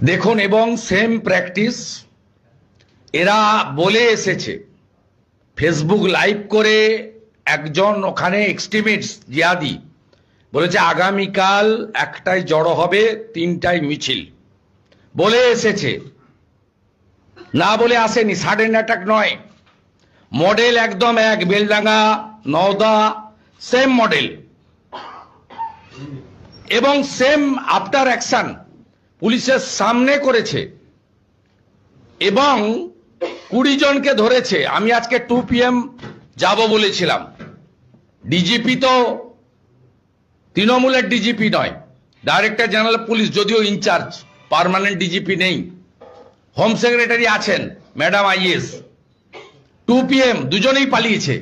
দেখুন, এবং same practice এরা বলে এসেছে। ফেসবুক লাইভ করে একজন ওখানে এক্সট্রিমিস্ট জিহাদি বলেছে আগামীকাল একটাই জড়ো হবে, 3টায় মিছিল বলে এসেছে, না বলে আসেনি। সাডেন অ্যাটাক নয়, মডেল একদম এক। বেলডাঙ্গা, নওদা সেম মডেল এবং সেম আফটার অ্যাকশন পুলিশের সামনে করেছে এবং 20 জনকে ধরেছে। আমি আজকে 2 PM যাব বলেছিলাম। ডিজিপি তো তৃণমূলের ডিজিপি নয়, ডাইরেক্টর জেনারেল পুলিশ, যদিও ইনচার্জ, পার্মানেন্ট ডিজিপি নেই। হোম সেক্রেটারি আছেন ম্যাডাম IAS। 2 PM দুজনেই পালিয়েছে,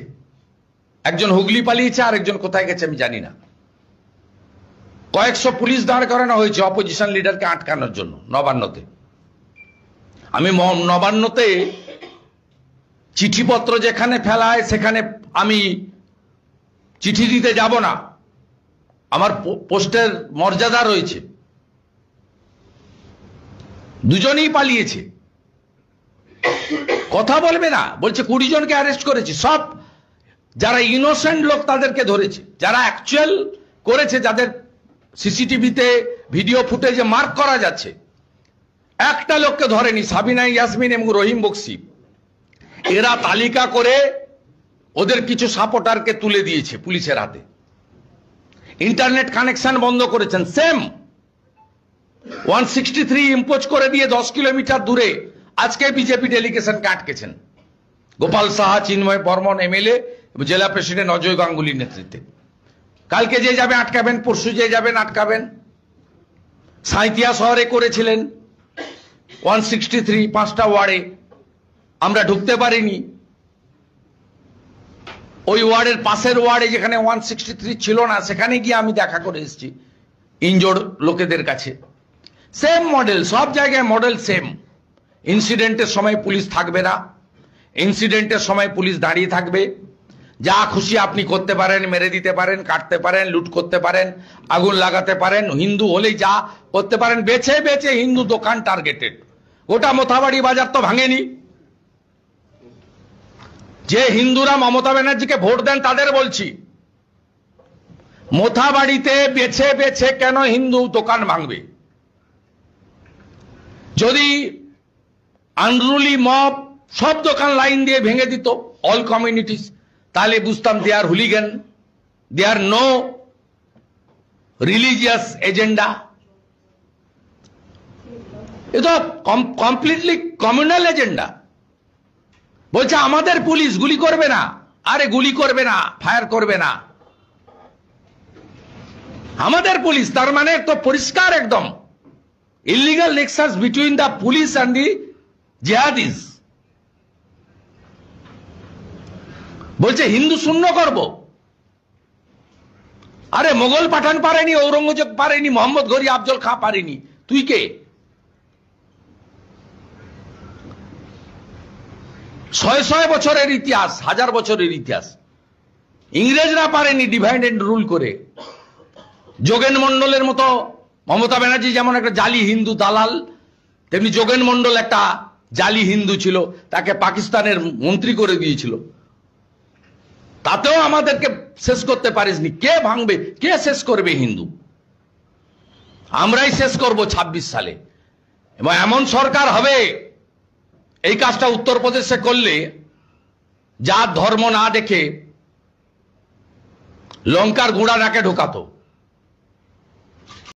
একজন হুগলি পালিয়েছে আর একজন কোথায় গেছে আমি জানি না। কয়েকশো পুলিশ দাঁড় করানো হয়েছে অপোজিশন লিডারকে আটকানোর জন্য নবান্নতে। আমি নবান্নতে চিঠিপত্র যেখানে ফেলায় সেখানে আমি চিঠি দিতে যাব না, আমার পোস্টের মর্যাদা রয়েছে। দুজনেই পালিয়েছে, কথা বলবে না, বলছে 20 জনকে অ্যারেস্ট করেছি। সব যারা ইনোসেন্ট লোক তাদেরকে ধরেছে, যারা অ্যাকচুয়াল করেছে, যাদের সিসিটিভিতে ভিডিও ফুটেজে মার্ক করা যাচ্ছে, একটা লোককে ধরেনি। সাবিনা ইয়াসমিন এবং রহিম বক্সি, এরা তালিকা করে ওদের কিছু সাপোর্টারকে তুলে দিয়েছে পুলিশের হাতে। ইন্টারনেট কানেকশন বন্ধ করেছেন। সেম 163 ইম্পোজ করে দিয়ে 10 কিলোমিটার দূরে আজকে বিজেপি ডেলিগেশনকে আটকেছেন। গোপাল সাহা, চিন্ময় বর্মন MLA, জেলা প্রেসিডেন্ট অজয় গাঙ্গুলির নেতৃত্বে। কালকে যে যাবে আটকাবেন, পরশু যে যাবেন আটকাবেন। সাঁইতিয়া শহরে করেছিলেন 163, 5টা ওয়ার্ডে আমরা ঢুকতে পারিনি। ওই ওয়ার্ডের পাশের ওয়ার্ডে যেখানে 163 ছিল না, সেখানে গিয়ে আমি দেখা করে এসেছি ইনজোর্ড লোকেদের কাছে। সেম মডেল, সব জায়গায় মডেল সেম। ইনসিডেন্টের সময় পুলিশ থাকবে না, ইনসিডেন্টের সময় পুলিশ দাঁড়িয়ে থাকবে। যা খুশি আপনি করতে পারেন, মেরে দিতে পারেন, কাটতে পারেন, লুট করতে পারেন, আগুন লাগাতে পারেন। হিন্দু হলেই যা করতে পারেন। বেছে বেছে হিন্দু দোকান টার্গেটেড। গোটা মোথাবাড়ি বাজার তো ভাঙেনি। যে হিন্দুরা মমতা ব্যানার্জিকে ভোট দেন তাদের বলছি, মোথাবাড়িতে বেছে বেছে কেন হিন্দু দোকান ভাঙবে? যদি আনরুলি মব সব দোকান লাইন দিয়ে ভেঙে দিত, অল কমিউনিটিস, তাহলে বুঝতাম দে আর হুলিগান, দে আর নো রিলিজিয়াস এজেন্ডা। এ তো কমপ্লিটলি কমিউনাল এজেন্ডা। বলছে আমাদের পুলিশ গুলি করবে না। আরে গুলি করবে না, ফায়ার করবে না, আমাদের পুলিশ। তার মানে তো পরিষ্কার একদম illegal nexus between the police and the jihadis. বলছে হিন্দু শূন্য করব। আরে মোগল পাঠান পারেনি, ঔরঙ্গজেব পারেনি, মোহাম্মদ ঘুরি আফজল খাঁ পারেনি, তুই কে? 600 বছরের ইতিহাস, 1000 বছরের ইতিহাস। ইংরেজরা পারেনি ডিভাইড এন্ড রুল করে। যোগেন মন্ডলের মতো মমতা ব্যানার্জি যেমন একটা জালি হিন্দু দালাল, তেমনি যোগেন মন্ডল একটা জালি হিন্দু ছিল, তাকে পাকিস্তানের মন্ত্রী করে দিয়েছিল। তাতেও আমাদেরকে শেষ করতে পারিসনি। কে ভাঙবে, কে শেষ করবে হিন্দু? আমরাই শেষ করব 26 সালে। এবং এমন সরকার হবে, এই কাজটা উত্তরপ্রদেশে করলে জাত ধর্ম না দেখে লঙ্কার গুঁড়া নাকে ঢোকাতো।